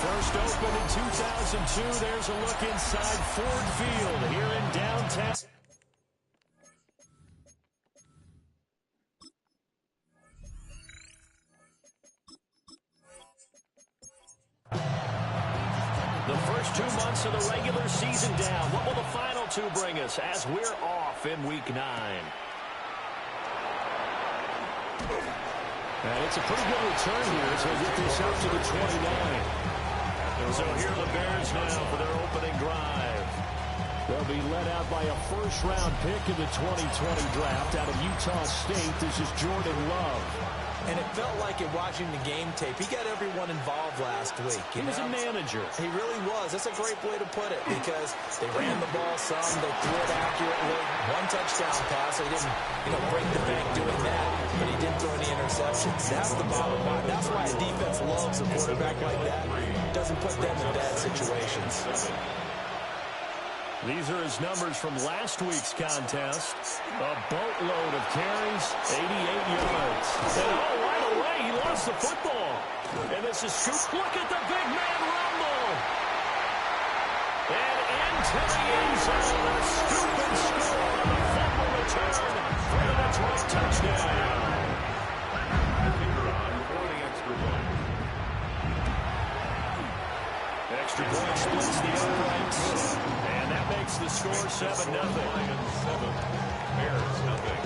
First opened in 2002. There's a look inside Ford Field here in downtown. The first 2 months of the regular season down. What will the final 2 bring us as we're off in Week 9? And it's a pretty good return here as they get this up to the 29. So here are the Bears now for their opening drive. They'll be led out by a first-round pick in the 2020 draft out of Utah State. This is Jordan Love. And it felt like in watching the game tape, he got everyone involved last week. He was a manager. He really was. That's a great way to put it because they ran the ball some, they threw it accurately. 1 touchdown pass. They didn't, break the bank doing that, but he didn't throw any interceptions. That's the bottom line. That's why a defense loves a quarterback like that. Doesn't put them in bad situations. These are his numbers from last week's contest. A boatload of carries, 88 yards. And right away, he lost the football. And this is Scoop. Look at the big man rumble. And into the end zone, a scoop and score on the fumble return for the Detroit touchdown. Extra point splits the uprights. And that makes the score 7-0. Bears nothing.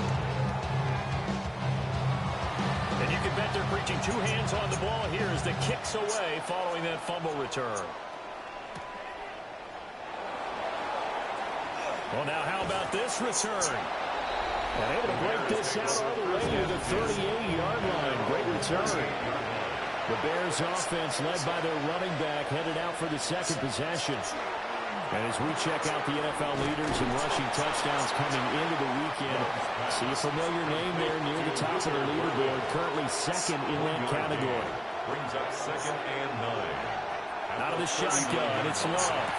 And you can bet they're preaching 2 hands on the ball here as the kicks away following that fumble return. Well, now how about this return? And able to break this out all the way to the 38-yard line. Great return. The Bears offense led by their running back headed out for the second possession. And as we check out the NFL leaders in rushing touchdowns coming into the weekend, see a familiar name there near the top of the leaderboard, currently second in that category. Brings up 2nd and 9. Out of the shotgun, it's Love.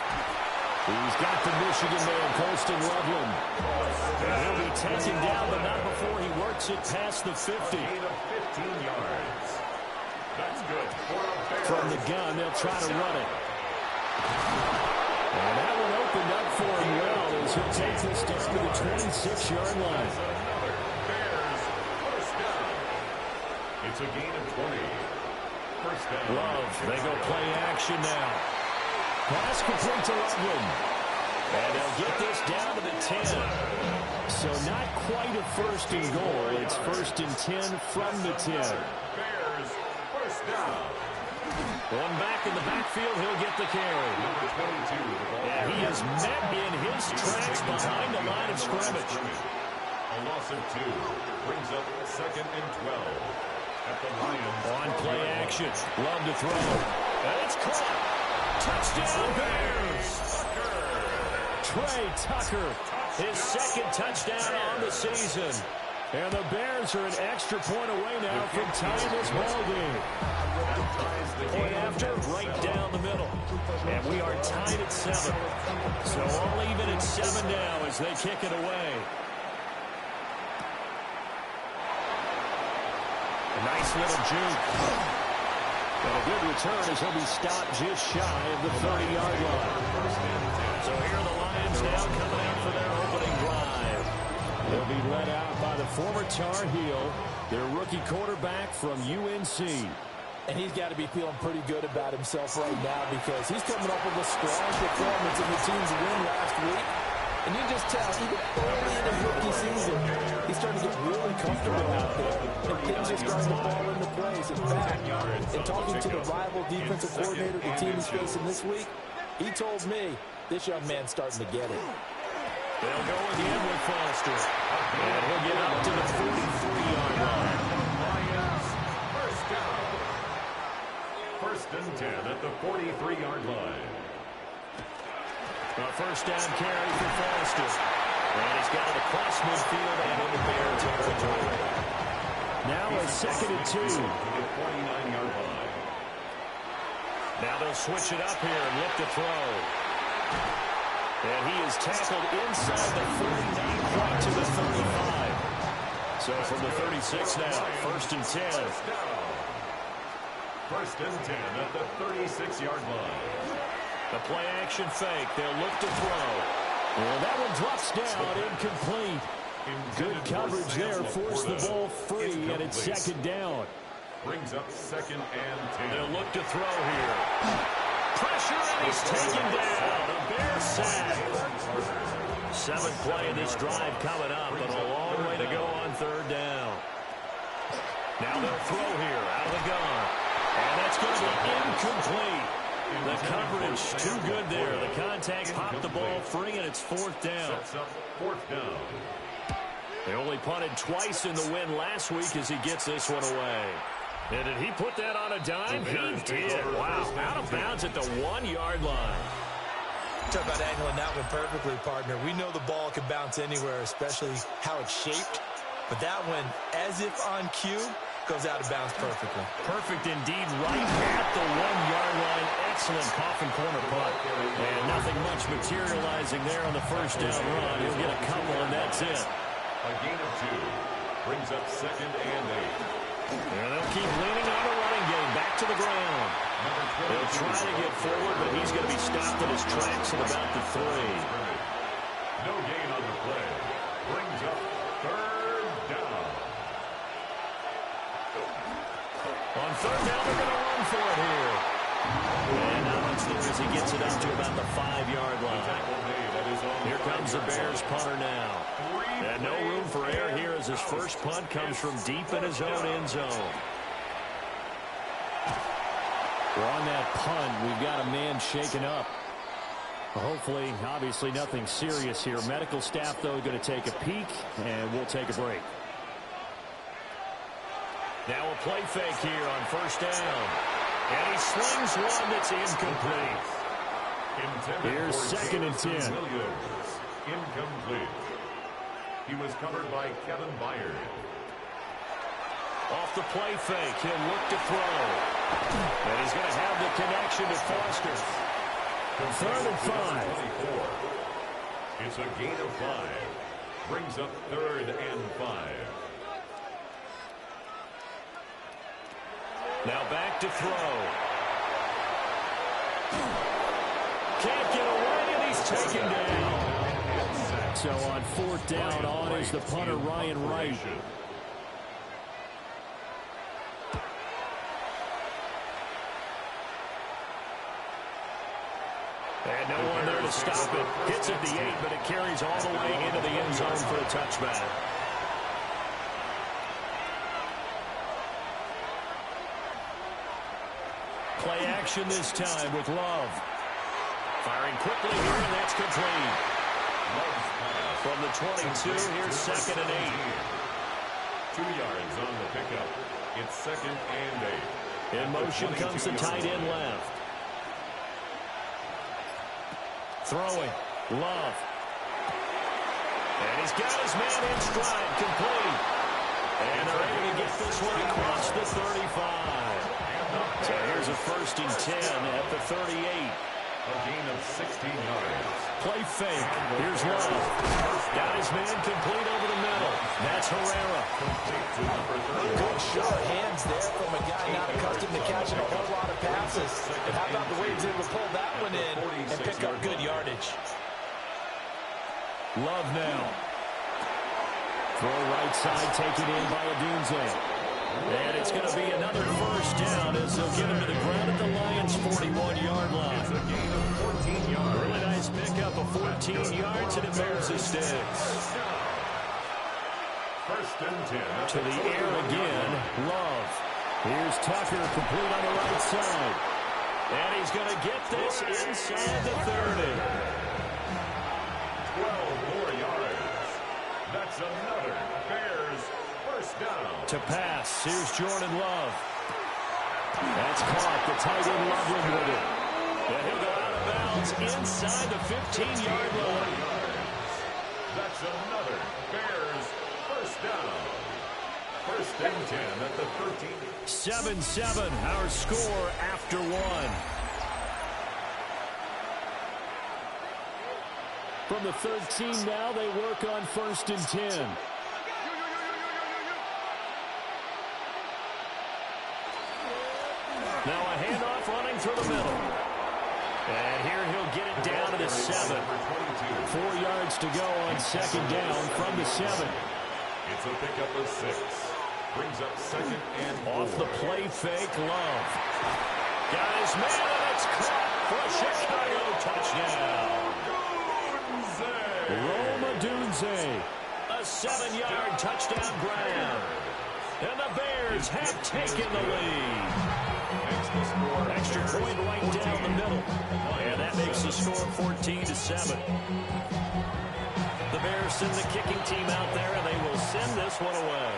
He's got the Michigan man, Colston Loveland. And he'll be taken down, but not before he works it past the 50. Gain of 15 yards. That's good. From the gun, they'll try to run it. And that one opened up for him well as he'll take this down to the 26-yard line. Bears first down. It's a gain of 20. First down. Love, they go play action now. Pass complete to Loveland. And they'll get this down to the 10. So not quite a first and goal. It's 1st and 10 from the 10. Bears first down. One back in the backfield, he'll get the carry. Number 22. And he is met in his tracks behind the line of scrimmage. A loss of 2 brings up 2nd and 12 at the Lions. On play action, Love to throw. And it's caught. Touchdown Bears. Trey Tucker, his 2nd touchdown on the season. And the Bears are an extra point away now from tying this ball game. Point after, right down the middle. And we are tied at 7. So all even at 7 now as they kick it away. A nice little juke. And a good return as he'll be stopped just shy of the 30-yard line. So here are the Lions now coming out for their opening drive. They'll be led out by the former Tar Heel, their rookie quarterback from UNC. And he's got to be feeling pretty good about himself right now because he's coming up with a strong performance in the team's win last week. And you just tell, even early in his rookie season, he's starting to get really comfortable out there. And things are starting to fall into place. In fact, in talking to the rival defensive coordinator the team is facing this week, he told me this young man's starting to get it. They'll go with the end with Foster. And he'll get up to the 43-yard line. and 10 at the 43-yard line. A first down carry for Foster. And he's got it across midfield and into Bear territory. Now a second and 2. To the 49-yard line. Now they'll switch it up here and look to throw. And he is tackled inside the 49 point to the 35. So from the 36 now, first and 10. First and 10 at the 36-yard line. The play action fake. They'll look to throw. Well, that one drops down, incomplete. Good coverage there, forced the ball free, and it's second down. Brings up second and 10. They'll look to throw here. Pressure, and he's taken down. A Bear sack. Seventh play of this drive coming up, but a long way to go on third down. Now they'll throw here, out of the gun. And that's going to be incomplete. The coverage too good there. The contact popped the ball free, and it's fourth down. Sets up fourth down. They only punted twice in the win last week as he gets this one away. And did he put that on a dime? He did. Wow. Out of bounds at the 1-yard line. Talk about angling that one perfectly, partner. We know the ball can bounce anywhere, especially how it's shaped. But that one, as if on cue, goes out of bounds perfectly. Perfect indeed, right at the 1-yard line. Excellent coffin corner punt. And nothing much materializing there on the first down run. He'll get a couple, and that's it. A gain of 2. Brings up second and 8. And they'll keep leaning on the running game. Back to the ground. They'll try to get forward, but he's going to be stopped in his tracks at about the 3. No gain on the play. Brings up third down. On third down, they're going to run for it here. And not much there as he gets it up to about the 5-yard line. Here comes the Bears punter now. And no room for error here as his first punt comes from deep in his own end zone. We're on that punt. We've got a man shaken up. Hopefully, obviously nothing serious here. Medical staff, though, going to take a peek, and we'll take a break. Now a play fake here on first down. And he slings one that's incomplete. Here's second and 10. Incomplete. He was covered by Kevin Byard. Off the play fake, he'll look to throw. And he's going to have the connection to Foster. Third and 5. It's a gain of 5. Brings up third and 5. Now back to throw. Can't get away, and he's taken down. So on fourth down, on is the punter, Ryan Wright. And no one there to stop it. Hits at the 8, but it carries all the way into the end zone for a touchback. Play action this time with Love. Firing quickly here, and that's complete. From the 22, here's second and 8. 2 yards on the pickup. It's second and 8. In motion comes the tight end left. Throwing. Love. And he's got his man in stride, complete. And they're able to get this one across the 35. So here's a first and 10 at the 38. A gain of 16 yards. Play fake. Here's Love. Got his man complete over the middle. That's Herrera. Good sharp hands there from a guy not accustomed to catching a whole lot of passes. And how about the way he's able to pull that one in and pick up good yardage? Love now. Throw right side, taken in by Odunze. And it's going to be another first down as they'll get him to the ground at the Lions' 41-yard line. It's a gain of 14 yards. Really nice pickup of 14 yards, and it bears the sticks. First and 10. To the air again, Love. Here's Tucker, complete on the right side. And he's going to get this inside the 30. 12 more yards. That's another Bears first down. To pass, here's Jordan Love. That's caught. The tight end Loveland with it. And he'll go out of bounds inside the 15-yard line. That's another Bears first down. First and 10 at the 13. 7-7, our score after one. From the 13 now, they work on first and 10. Now a handoff running through the middle. And here he'll get it down to the 7. 4 yards to go on second down from the 7. It's a pickup of 6. Brings up second and 4. Off the play fake, Love. Got his man, and it's caught for a Chicago touchdown. Rome Odunze, a 7-yard touchdown grab. And the Bears have taken the lead. Extra point right down the middle. And that makes the score 14-7. The Bears send the kicking team out there, and they will send this one away.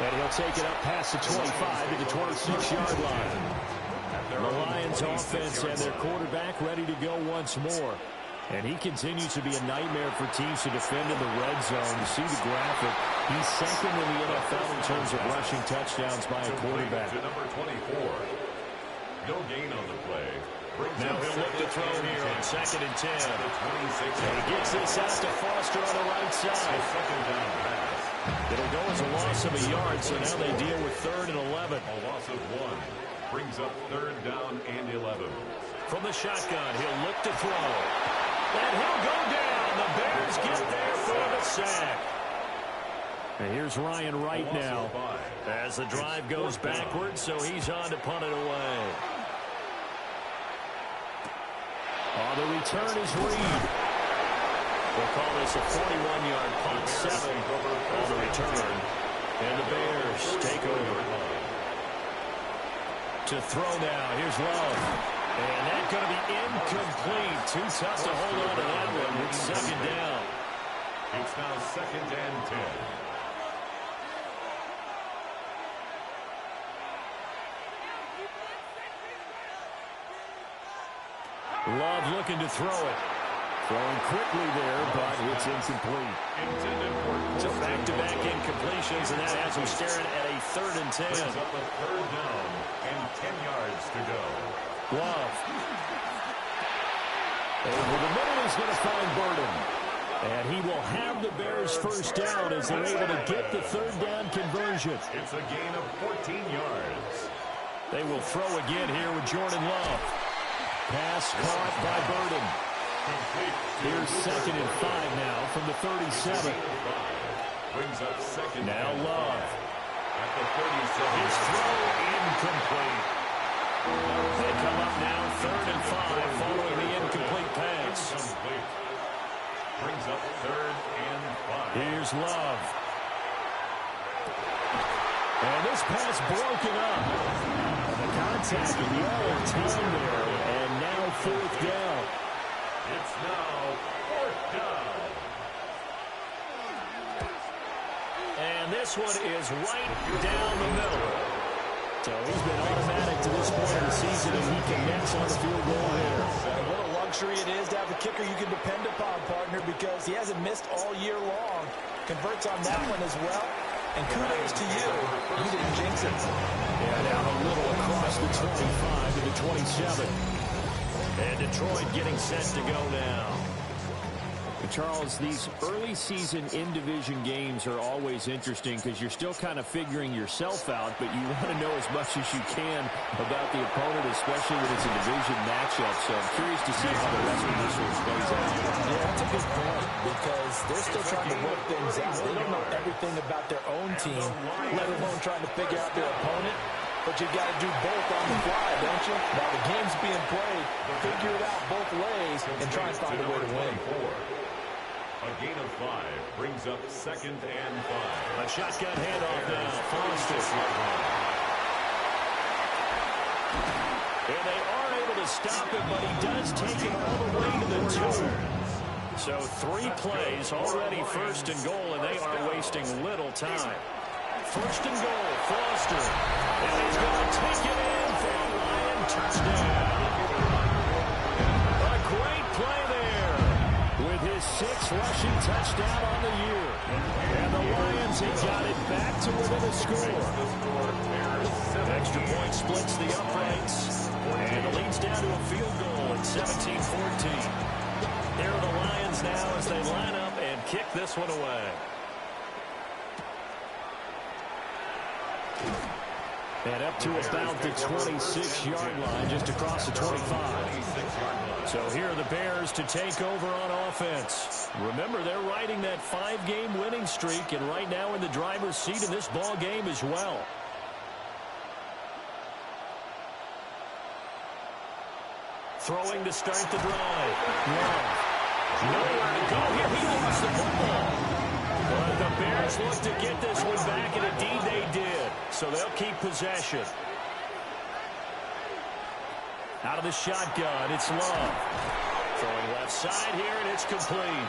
And he'll take it up past the 25 to the 26-yard line. The Lions offense and their quarterback ready to go once more. And he continues to be a nightmare for teams to defend in the red zone. You see the graphic. He's second in the NFL in terms of rushing touchdowns by a quarterback. To number 24. No gain on the play. Now he'll look to throw here on second and 10. And he gets this out to Foster on the right side. Second down pass. It'll go as a loss of a yard, so now they deal with 3rd and 11. A loss of 1. Brings up 3rd down and 11. From the shotgun, he'll look to throw. And he'll go down. The Bears get there for the sack. And here's Ryan Wright now as the drive goes backwards, so he's on to punt it away. The return is Reed. We'll call this a 41-yard punt, 7 on the return. And the Bears take over. To throw now, here's Love. And that's going to be incomplete. Too tough to hold on to that one with second down. It's now second and 10. Love looking to throw it. Throwing quickly there, but it's incomplete. So back-to-back incompletions, and that has him staring at a 3rd and 10. Brings up a 3rd down and 10 yards to go. Love. Over the middle, he's going to find Burden. And he will have the Bears first down as they're able to get the 3rd down conversion. It's a gain of 14 yards. They will throw again here with Jordan Love. Pass caught by Burden. Here's 2nd and 5 now from the 37. Brings up second. Now Love. At the 37. His throw incomplete. They come up now 3rd and 5 following the incomplete pass. Brings up 3rd and 5. Here's Love. And this pass broken up. The contact well in time there. And now 4th down. It's now 4th down. And this one is right down the middle. So he's been automatic to this point of the season, and he connects on the field goal there. What a luxury it is to have a kicker you can depend upon, partner, because he hasn't missed all year long. Converts on that one as well. And kudos to you. You didn't jinx it. And down a little across the 25 to the 27. And Detroit getting set to go now. Charles, these early season in-division games are always interesting because you're still kind of figuring yourself out, but you want to know as much as you can about the opponent, especially when it's a division matchup. So I'm curious to see how the rest of this one plays out. Yeah, that's a good point because they're still trying to work things out. They don't know everything about their own team, let alone trying to figure out their opponent. But you've got to do both on the fly, don't you? While the game's being played, figure it out both ways and try and find a way to win. A gain of 5 brings up 2nd and 5. A shotgun handoff now. Foster. And they are able to stop it, but he does take it all the way to the 2. So 3 plays already first and goal, and they are wasting little time. First and goal, Foster. And he's going to take it in for a Lion touchdown. A great play there with his 6th rushing touchdown on the year. And the Lions have got it back to within a score. Extra point splits the uprights. And it leads down to a field goal at 17-14. Here are the Lions now as they line up and kick this one away. And up to about the 26-yard line, just across the 25. So here are the Bears to take over on offense. Remember, they're riding that 5-game winning streak, and right now in the driver's seat in this ball game as well. Throwing to start the drive. Love. Nowhere to go here. He lost the football. But the Bears look to get this one back, and indeed they did. So they'll keep possession. Out of the shotgun, it's Love. Throwing left side here, and it's complete.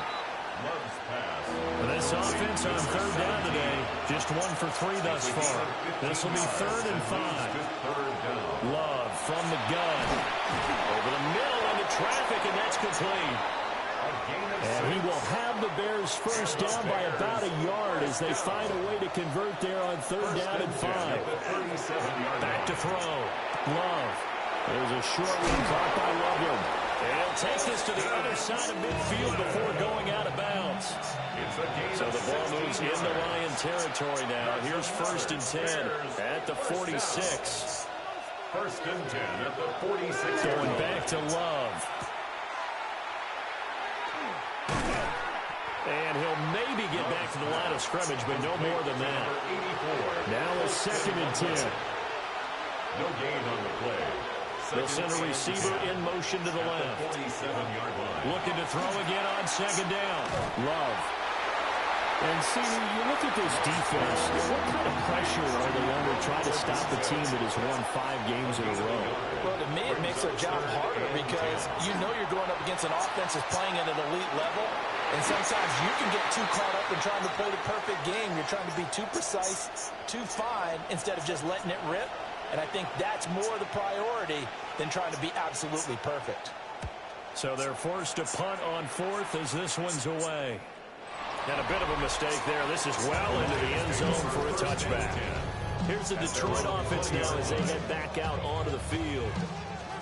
Love's pass. This offense on 3rd down today, just 1 for 3 thus far. This will be 3rd and 5. Love from the gun. Over the middle into traffic, and that's complete. And he will have the Bears first down by about a yard as they find a way to convert there on 3rd down and 5. Back to throw. Love. There's a short one caught by Loveland. And he'll take this to the other side of midfield before going out of bounds. So the ball moves into Lion territory now. Here's 1st and 10 at the 46. 1st and 10 at the 46. Going back to Love. And he'll maybe get back to the line of scrimmage, but no more than that. Now a 2nd and 10. No gain on the play. They'll send a receiver in motion to the left. 47-yard line. Looking to throw again on 2nd down. Love. And see, you look at this defense, what kind of pressure are they under trying to stop the team that has won 5 games in a row? Well, to me, it makes their job harder because you know you're going up against an offense that's playing at an elite level. And sometimes you can get too caught up in trying to play the perfect game. You're trying to be too precise, too fine, instead of just letting it rip. And I think that's more the priority than trying to be absolutely perfect. So they're forced to punt on 4th as this one's away. And a bit of a mistake there. This is well into the end zone for a touchback. Here's the Detroit offense now as they head back out onto the field.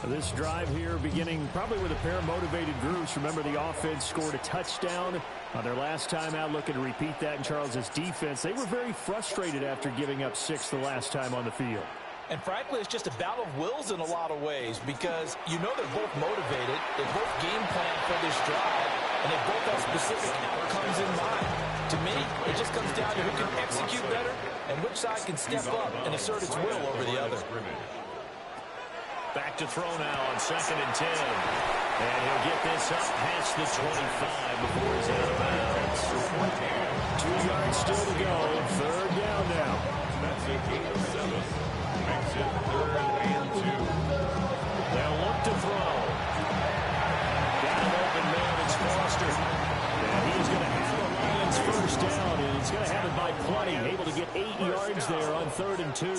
This drive here beginning probably with a pair of motivated groups. Remember, the offense scored a touchdown on their last time out, looking to repeat that in Charles's defense. They were very frustrated after giving up 6 the last time on the field. And frankly, it's just a battle of wills in a lot of ways because you know they're both motivated, they both game plan for this drive, and they both have specific outcomes in mind. To me, it just comes down to who can execute better and which side can step up and assert its will over the other. Back to throw now on 2nd and 10. And he'll get this up past the 25 before he's out of bounds. 2 yards still to go. 3rd down now. That's a gain of 7. Makes it 3rd and 2. They'll look to throw. Got an open man. It's Foster. And he's going to have the Lions first down. And he's going to have it by plenty. Able to get 8 yards there on 3rd and 2.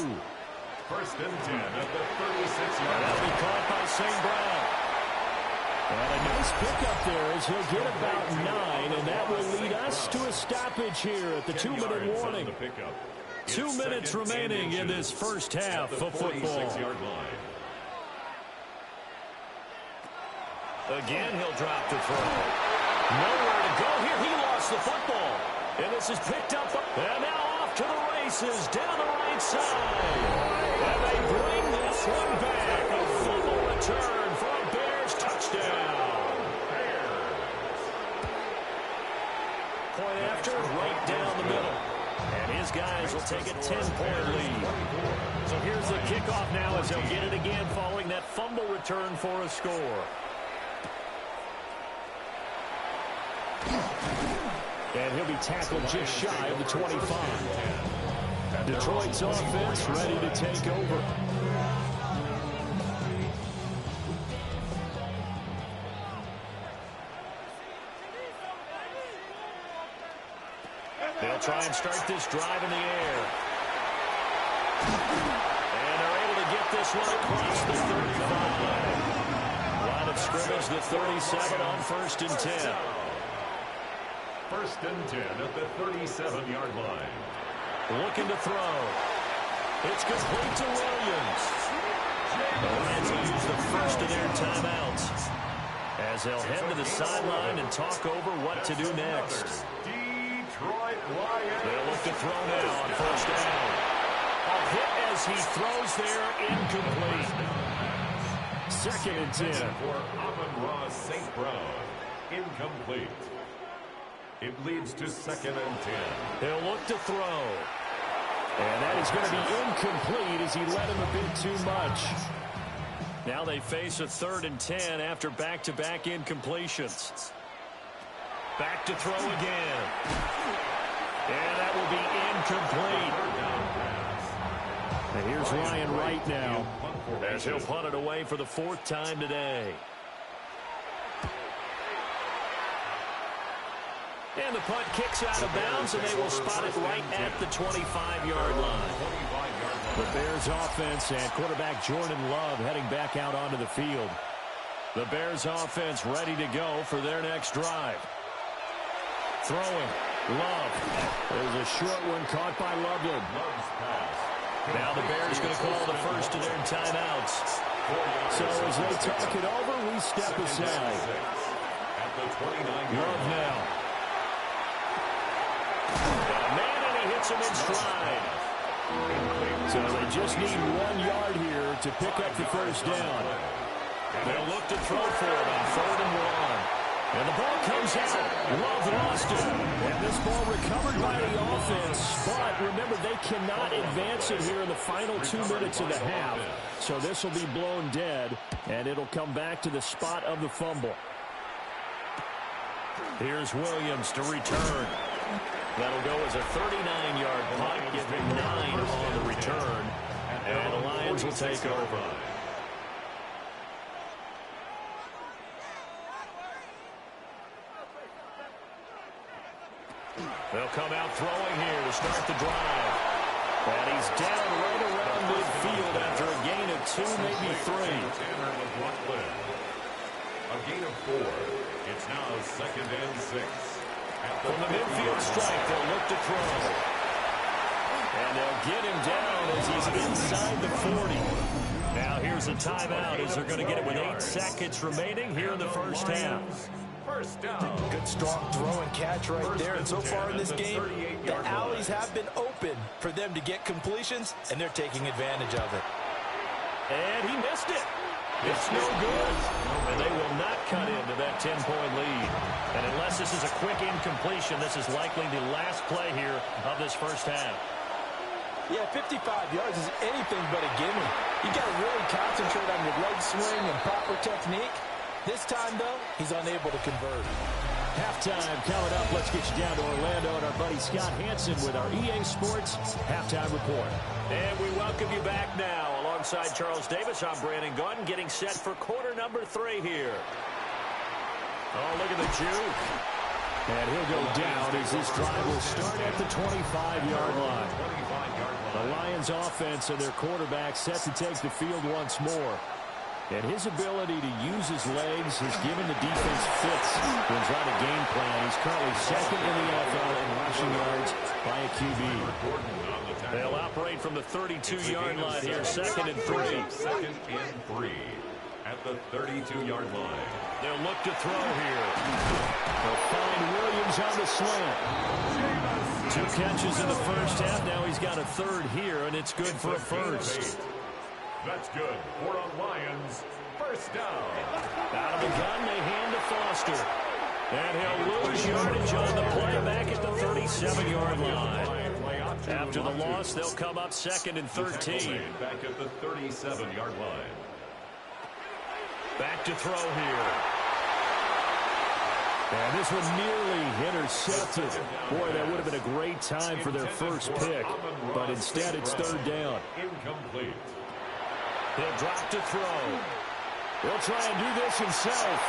1st and 10 at the 36-yard line. That'll be caught by St. Brown. And a nice pickup there as he'll get about 9, and that will lead us to a stoppage here at the 2-minute warning. 2 minutes remaining in this first half of football. Again, he'll drop to throw. Nowhere to go here. He lost the football. And this is picked up. And now off to the races down the right side. And they bring this one back. A fumble return for a Bears touchdown. Point after, right down the middle. And his guys will take a 10-point lead. So here's the kickoff now as they'll get it again following that fumble return for a score. And he'll be tackled just shy of the 25. Detroit's offense ready to take over. They'll try and start this drive in the air. And they're able to get this one across the 35. Line of scrimmage, the 37 on 1st and 10. 1st and 10 at the 37-yard line. Looking to throw. It's complete to Williams. The Lions will use the first of their timeouts as they'll head to the sideline and talk over what to do next. Detroit Lions. They'll look to throw now on 1st down. A hit as he throws there, incomplete. 2nd and 10. For Amon-Ra St. Brown, incomplete. It leads to 2nd and 10. He'll look to throw. And that is going to be incomplete as he led him a bit too much. Now they face a 3rd and 10 after back-to-back incompletions. Back to throw again. And that will be incomplete. And here's Ryan Wright now as he'll punt it away for the 4th time today. And the punt kicks out of bounds, and they will spot it right at the 25-yard line. The Bears offense and quarterback Jordan Love heading back out onto the field. The Bears offense ready to go for their next drive. Throwing. Love. There's a short one caught by Loveland. Now the Bears going to call the first of their timeouts. So as they talk it over, we step aside. Love now. Got a man, and he hits him in stride. So they just need 1 yard here to pick up the 1st down. They'll look to throw for it on 3rd and 1. And the ball comes out. Love lost it. And this ball recovered by the offense. But remember, they cannot advance it here in the final 2 minutes of the half. So this will be blown dead, and it'll come back to the spot of the fumble. Here's Williams to return. That'll go as a 39-yard punt, giving 9 on the return. And the Lions will take over. They'll come out throwing here to start the drive. And he's down right around midfield after a gain of 2, maybe 3. A gain of 4. It's now 2nd and 6. From the midfield strike, they'll look to throw. And they'll get him down as he's inside the 40. Now here's a timeout as they're going to get it with 8 seconds remaining here in the 1st half. 1st down. Good strong throw and catch right there. And so far in this game, the alleys have been open for them to get completions, and they're taking advantage of it. And he missed it. It's no good. And they will not cut into that 10-point lead. And unless this is a quick incompletion, this is likely the last play here of this 1st half. Yeah, 55 yards is anything but a gimme. You got to really concentrate on your leg swing and proper technique. This time, though, he's unable to convert. Halftime coming up. Let's get you down to Orlando and our buddy Scott Hansen with our EA Sports Halftime Report. And we welcome you back now. Alongside Charles Davis, I'm Brandon Gaudin, getting set for quarter number 3 here. Oh, look at the juke. And he'll go down as this drive will start at the 25-yard line. The Lions offense and their quarterback set to take the field once more. And his ability to use his legs has given the defense fits when trying to game plan. He's currently 2nd in the NFL in rushing yards by a QB. They'll operate from the 32-yard line here, 2nd and 3. 2nd and 3 at the 32-yard line. They'll look to throw here. They'll find Williams on the slant. 2 catches in the 1st half. Now he's got a 3rd here, and it's good for a 1st. That's good for a Lions 1st down. Out of the gun, they hand to Foster. And he'll lose yardage on the play back at the 37-yard line. After the loss, they'll come up 2nd and 13. Back at the 37-yard line. Back to throw here. And this one nearly intercepted. Boy, that would have been a great time for their first pick. But instead, it's 3rd down. Incomplete. He'll drop to throw. He'll try and do this himself.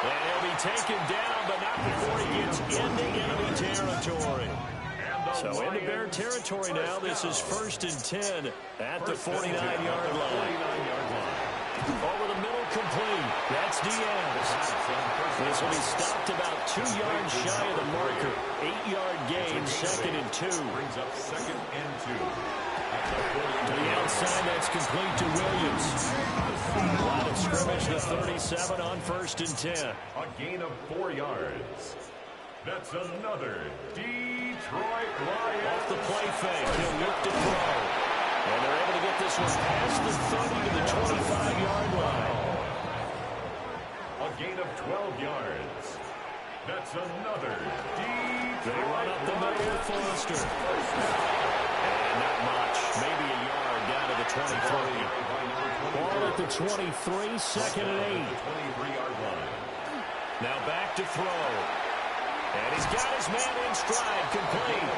And he'll be taken down, but not before he gets into enemy territory. So into Bear territory now. This is 1st and 10 at the 49-yard line. Over the middle, complete. That's Diaz. This will be stopped about 2 yards shy of the marker. 8-yard gain, 2nd and 2. Brings up 2nd and 2. To the outside, that's complete to Williams. Line of scrimmage, the 37 on 1st and 10. A gain of 4 yards. That's another Detroit Lions. Off the play fake, he'll look to throw. And they're able to get this one past the 30 to the 25-yard line. A gain of 12 yards. That's another Detroit. They run up the middle with Foster. And not much. Maybe a yard down to the 23. Ball at the 23, 2nd and 8. 23-yard line. Now back to throw. And he's got his man in stride, complete.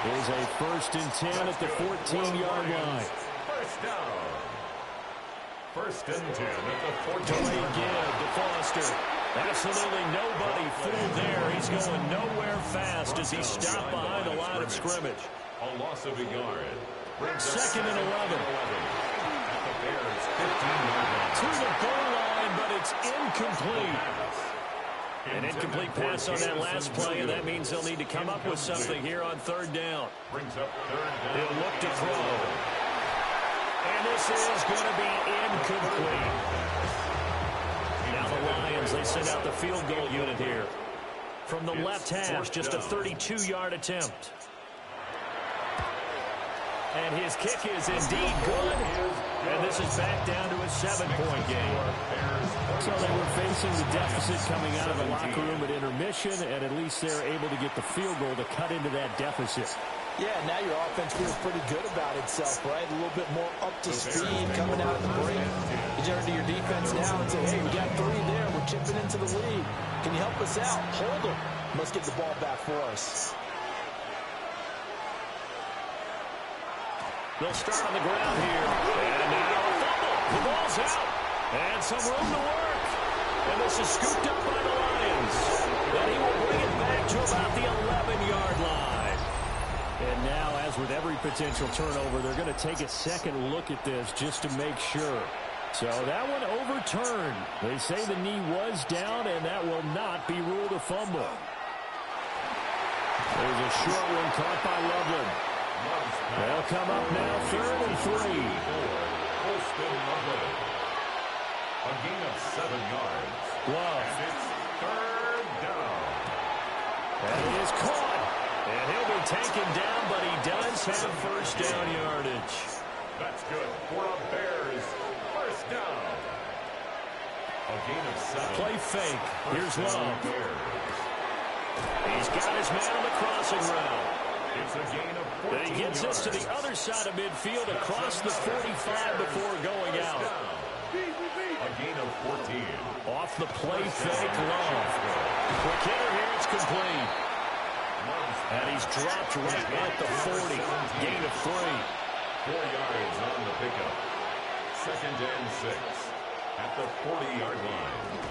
Here's a 1st and 10 at the 14-yard line. First down. 1st and 10 at the 14-yard Delayed give to Foster. Absolutely nobody fooled there. He's going nowhere fast as he's stopped behind the line of scrimmage. A loss of a yard. 2nd and 11. At the Bears' 15-yard line. To the goal line, but it's incomplete. An incomplete pass on that last play, and that means they'll need to come up with something here on 3rd down. Brings up 3rd down. He'll look to throw. And this is going to be incomplete. Now the Lions, they send out the field goal unit here. From the left hash, just a 32-yard attempt. And his kick is indeed good. And this is back down to a 7-point game. So they were facing the deficit coming out of the locker room at intermission, and at least they're able to get the field goal to cut into that deficit. Yeah, now your offense feels pretty good about itself, right? A little bit more up to speed coming out of the break. You turn to your defense now and say, hey, we got 3 there. We're chipping into the lead. Can you help us out? Hold them. Let's get the ball back for us. They'll start on the ground here. And now a fumble. The ball's out. And some room to work. And this is scooped up by the Lions. And he will bring it back to about the 11-yard line. And now, as with every potential turnover, they're going to take a second look at this just to make sure. So that one overturned. They say the knee was down, and that will not be ruled a fumble. There's a short one caught by Loveland. They'll come up now, 3rd and 3. A gain of 7 yards. Love. And it's 3rd down. And it is caught. And he'll be taken down, but he does have 1st down yardage. That's good for a Bears 1st down. A gain of 7. Play fake. Here's Love. Bears. He's got his man on the crossing route. It's a gain of 14 Then he gets this to the other side of midfield across the 45 before going out. A gain of 14. Off the play fake, Love. Quick hitter here, it's complete. And he's dropped right at the 40. Gain of 3. 4 yards on the pickup. 2nd and 6 at the 40-yard line.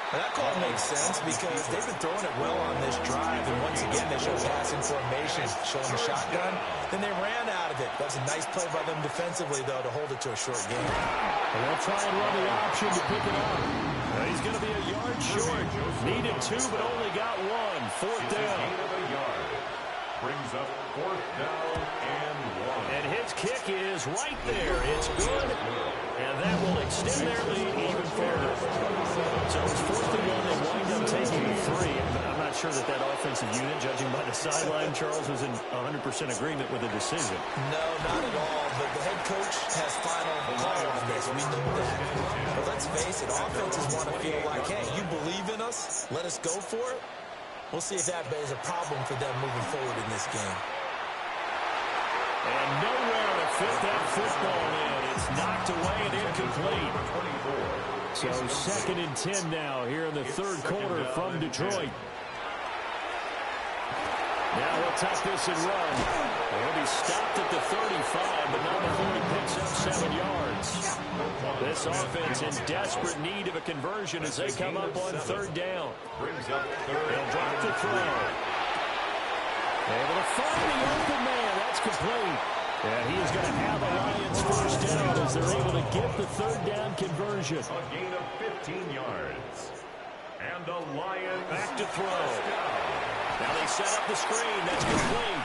That call makes sense because they've been throwing it well on this drive, and once again they showed passing formation, showing the shotgun. Then they ran out of it. That was a nice play by them defensively, though, to hold it to a short game. And they'll try and run the option to pick it up. He's going to be a yard short. Needed 2, but only got 1. 4th down. Gain of a yard. Brings up 4th down and 1. And his kick is right there. It's good. And that will extend their lead even further. So it's 4th and 1. They wind up taking the 3. But I'm not sure that that offensive unit, judging by the sideline, Charles, was in 100% agreement with the decision. No, not at all. But the head coach has final call on this. We know that. But let's face it, offenses want to feel like, hey, you believe in us? Let us go for it. We'll see if that is a problem for them moving forward in this game. And nowhere to fit that football in. It's knocked away and incomplete. So 2nd and 10 now here in the 3rd quarter from Detroit. Now he'll tuck this and run. He'll be stopped at the 35, but not before he picks up 7 yards. This offense in desperate need of a conversion as they come up on third down. They'll drop the throw. Able to find the open man. That's complete. And he is going to have a Lions first down as they're able to get the third down conversion. A gain of 15 yards. And the Lions back to throw. Now they set up the screen. That's complete.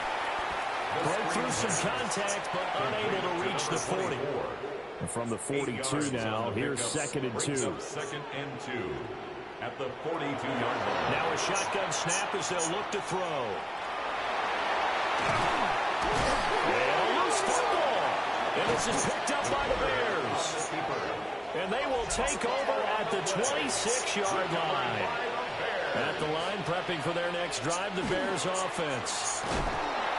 Broke through some contact, but unable to reach the 40. And from the 42 now, here's 2nd and 2. 2nd and 2 at the 42-yard line. Now a shotgun snap as they'll look to throw. And a loose football. And this is picked up by the Bears. And they will take over at the 26-yard line. At the line, prepping for their next drive, the Bears offense.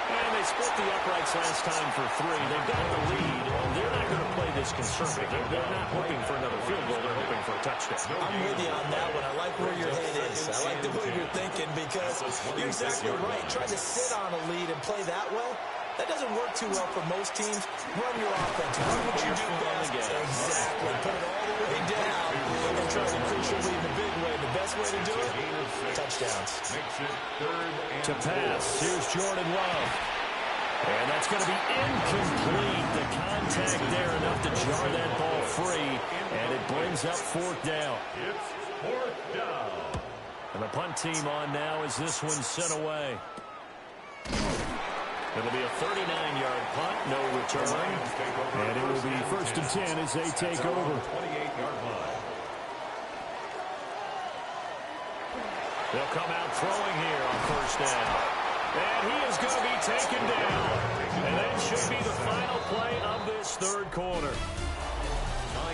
And they split the uprights last time for 3. They've got the lead. They're not going to play this conservative. They're not hoping for another field goal. They're hoping for a touchdown. I'm with you on that one. I like where your head is. I like the way you're thinking because you're exactly right. Trying to sit on a lead and play that well, that doesn't work too well for most teams. Run your offense. Run what you do best. Exactly. Put it all the way down and try to increase your lead in a big way. The best way to do it, touchdowns. To pass, here's Jordan Love. And that's going to be incomplete. The contact there enough to jar that ball free. And it brings up 4th down. It's 4th down. And the punt team on now as this one's sent away. It'll be a 39-yard punt, no return. And it will be 1st and 10 as they take over. 28-yard line. They'll come out throwing here on 1st down. And he is going to be taken down. And that should be the final play of this 3rd quarter.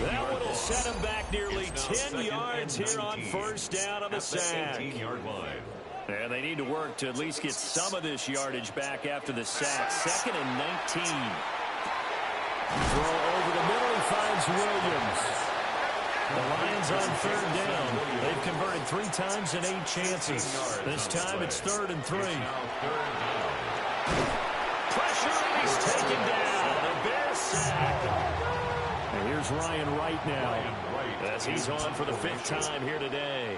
That one will set him back nearly 10 yards here on 1st down on the sack. 18-yard line. And they need to work to at least get some of this yardage back after the sack. 2nd and 19. Throw over the middle. He finds Williams. The Lions on 3rd down. They've converted 3 times and 8 chances. This time it's 3rd and 3. Pressure, and he's taken down. The Bears sack. And here's Ryan Wright now. As he's on for the 5th time here today.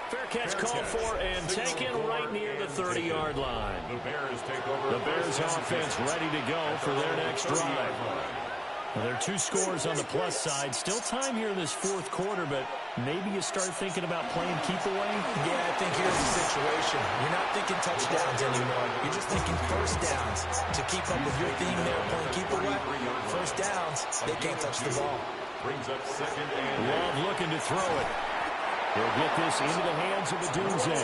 Fair catch called for and taken right near the 30-yard line. The Bears take over. The Bears offense ready to go for their next drive. Well, there are 2 scores on the plus side. Still time here in this 4th quarter, but maybe you start thinking about playing keep away? Yeah, I think here's the situation. You're not thinking touchdowns anymore. You're just thinking 1st downs. To keep up with your theme there, playing keep away, 1st downs, they can't touch the ball. Brings up 2nd and Love looking to throw it. He'll get this into the hands of Odunze.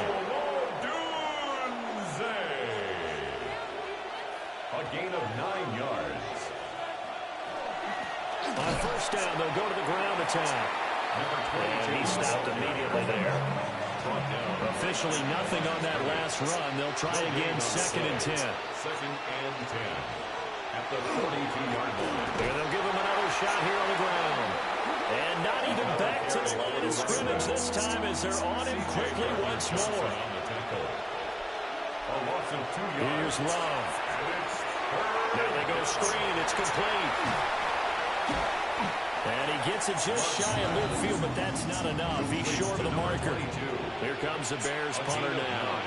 A gain of 9 yards. On 1st down, they'll go to the ground attack. And he stopped immediately there. Officially nothing on that last run. They'll try again 2nd and 10. 2nd and 10 at the 42-yard line. And they'll give him another shot here on the ground. And not even back to the line of scrimmage this time as they're on him quickly once more. A loss of 2 yards. Here's Love. Now they go screen. It's complete. And he gets it just shy of midfield, but that's not enough. He's short of the marker. Here comes the Bears punter now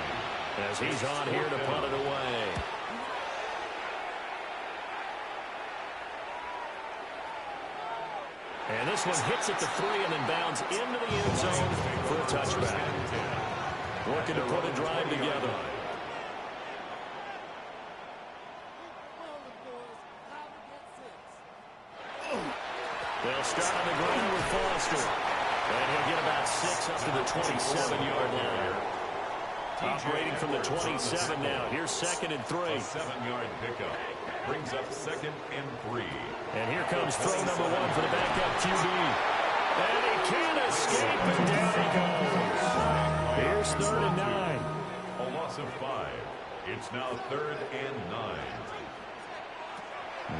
as he's on here to punt it away. And this one hits at the 3 and then bounds into the end zone for a touchback. Looking to put a drive together. They'll start on the ground with Foster. And he'll get about 6 up to the 27-yard line. Operating from the 27 now. Here's 2nd and 3. A 7-yard pickup. Brings up 2nd and 3. And here comes throw number 1 for the backup QB. And he can't escape, and down he goes. Here's 3rd and 9. A loss of 5. It's now 3rd and 9.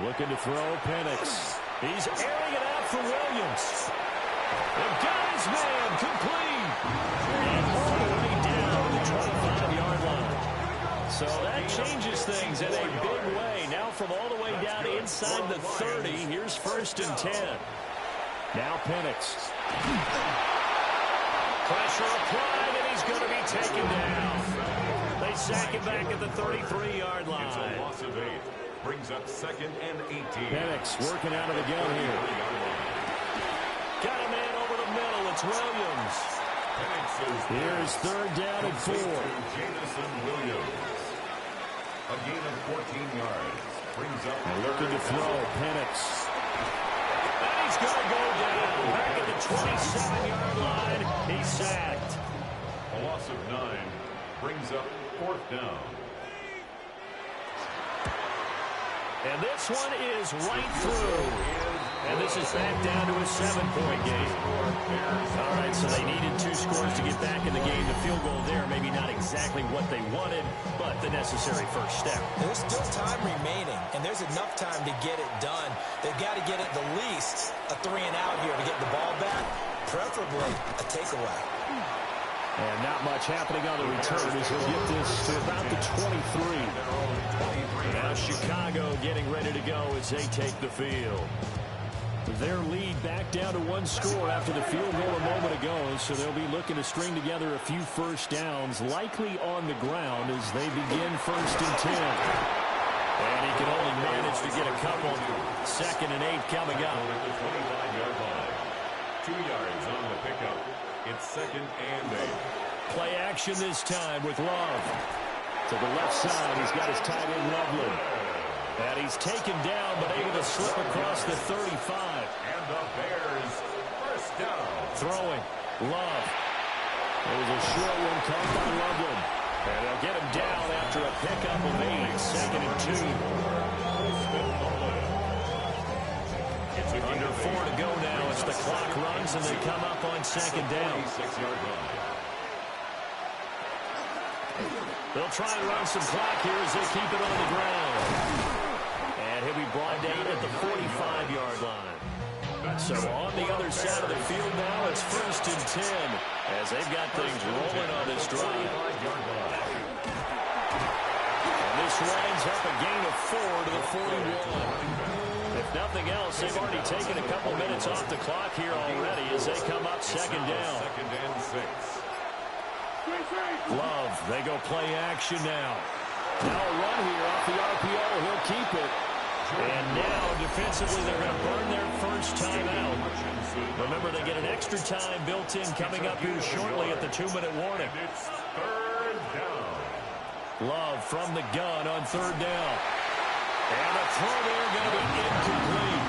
Looking to throw Penix. He's airing it out for Williams. And got his man complete. And all the way down the 25-yard line. So that changes things in a big way. Now from all the way down inside the 30, here's 1st and 10. Now Penix. Pressure applied, and he's going to be taken down. They sack him back at the 33-yard line. It's a loss of 8. Brings up 2nd and 18. Penix working out of the gun here. Got a man over the middle. It's Williams. Here's 3rd down and 4. Jameson Williams. A gain of 14 yards. Brings up and looking to throw. Penix. And he's going to go down. Back at the 27-yard line. He's sacked. A loss of 9. Brings up 4th down. And this one is right through. And this is back down to a 7-point game. All right, so they needed 2 scores to get back in the game. The field goal there, maybe not exactly what they wanted, but the necessary first step. There's still time remaining, and there's enough time to get it done. They've got to get at the least a 3-and-out here to get the ball back, preferably a takeaway. And not much happening on the return as he'll get this to about the 23. Now Chicago getting ready to go as they take the field. Their lead back down to 1 score after the field goal a moment ago, so they'll be looking to string together a few first downs, likely on the ground as they begin 1st and 10. And he can only manage to get a couple. 2nd and 8 coming up. At the 25-yard line. 2 yards on the pickup. It's 2nd and 8. Play action this time with Love. To the left side, he's got his tight end Loveland. And he's taken down, but able to slip across the 35. And the Bears first down. Throwing. Love. There was a short one caught by Loveland. And they'll get him down after a pickup of 8. 2nd and 2. Under 4 to go now as the clock runs and they come up on 2nd down. 26-yard line. They'll try and run some clock here as they keep it on the ground. And he'll be brought down at the 45-yard line. So on the other side of the field now, it's 1st and 10 as they've got things rolling on this drive. And this winds up a gain of 4 to the 41. If nothing else, they've already taken a couple minutes off the clock here already as they come up 2nd down. 2nd and 6. Love, they go play action now. Now a run here off the RPO. He'll keep it. And now, defensively, they're going to burn their first timeout. Remember, they get an extra time built in coming up here shortly at the 2-minute warning. It's 3rd down. Love from the gun on 3rd down. And a throw there going to be incomplete.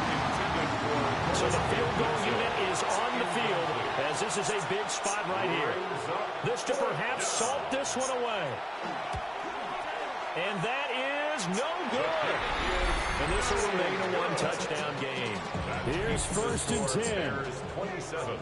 So the field goal unit is on the field as this is a big spot right here. This to perhaps salt this one away. And that is no good. And this will remain a 1-touchdown game. Here's 1st and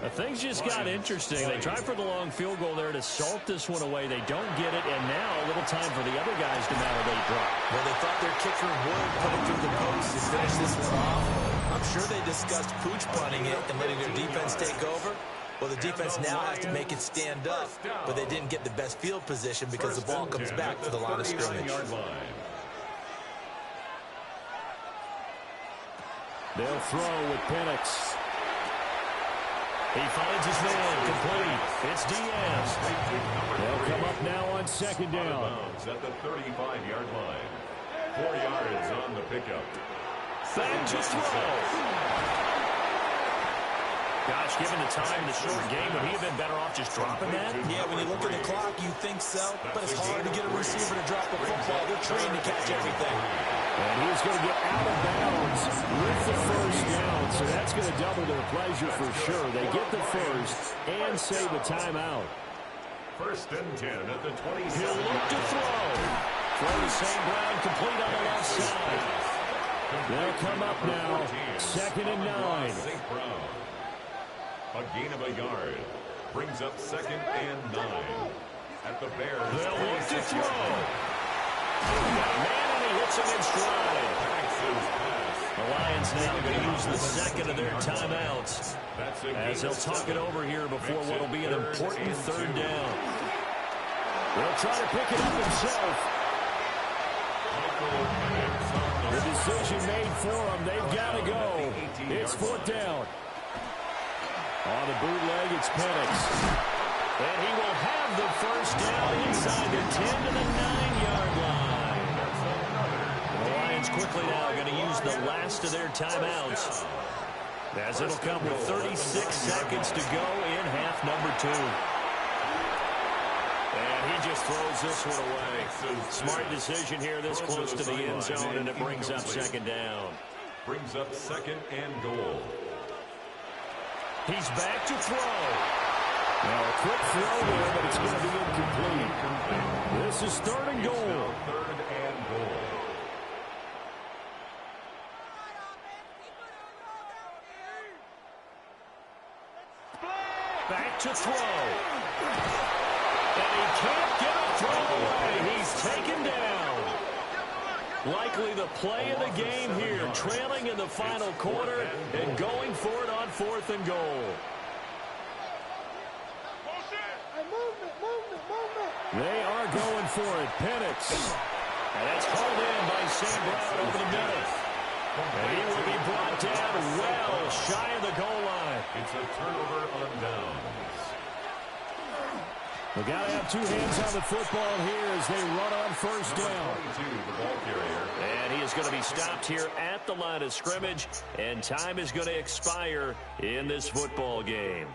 10. Things just got interesting. They try for the long field goal there to salt this one away. They don't get it, and now a little time for the other guys to validate drop. Well, they thought their kicker would put it through the post and finish this one off. I'm sure they discussed pooch punting it and letting their defense take over. Well, the defense now has to make it stand up, but they didn't get the best field position because the ball comes back to the line of scrimmage. They'll throw with Penix. He finds his man complete. It's Diaz. They'll come up now on 2nd down. At the 35-yard line. 4 yards on the pickup. Back to throw. Gosh, given the time in the short game, would he have been better off just dropping that? Yeah, when you look at the clock, you think so, but it's hard to get a receiver to drop a football. They're trained to catch everything. And he's going to get out of bounds with the first down, so that's going to double their pleasure for sure. They get the first and save a timeout. 1st and 10 at the 27. He'll look to throw. Throw to St. Brown, complete on the left side. They'll come up now, 2nd and 9. St. Brown. A gain of a yard. Brings up 2nd and 9. At the Bears. They'll look to throw. Got a man and he hits him in stride. The Lions now going to use the 2nd of their timeouts as they'll talk it over here before what will be an important 3rd down. They'll try to pick it up himself. decision made for them. They've got to go. It's fourth down. On the bootleg, it's Penix. And he will have the first down inside the 10 to the 9-yard line. The Lions quickly now going to use the last of their timeouts, as it'll come with 36 seconds to go in half number 2. And he just throws this one away. Smart decision here this close to the end zone, and it brings up second down. Brings up second and goal. He's back to throw. Now a quick throw there, but it's going to be incomplete. This is third and goal. Third and goal. Back to throw. And he can't get a throw away. He's taken down. Likely the play of the game here, trailing in the final quarter and going for it on fourth and goal. They are going for it. Penix. And that's called in by St. Brown over the middle. And he will be brought down well shy of the goal line. It's a turnover on downs. They've got to have two hands on the football here as they run on first down. The ball carrier. And he is going to be stopped here at the line of scrimmage, and time is going to expire in this football game.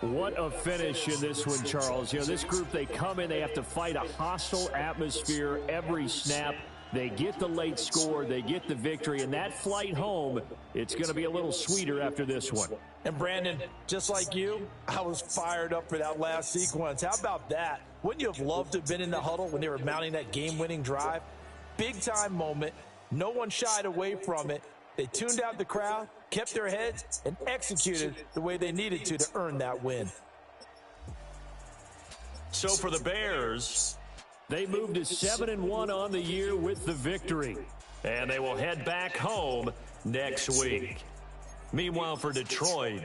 What a finish in this one, Charles. You know, this group, they come in, they have to fight a hostile atmosphere every snap. They get the late score, they get the victory, and that flight home, it's going to be a little sweeter after this one. And Brandon, just like you, I was fired up for that last sequence. How about that? Wouldn't you have loved to have been in the huddle when they were mounting that game-winning drive? Big-time moment. No one shied away from it. They tuned out the crowd, kept their heads, and executed the way they needed to earn that win. So for the Bears, they moved to 7-1 on the year with the victory. And they will head back home next week. Meanwhile, for Detroit,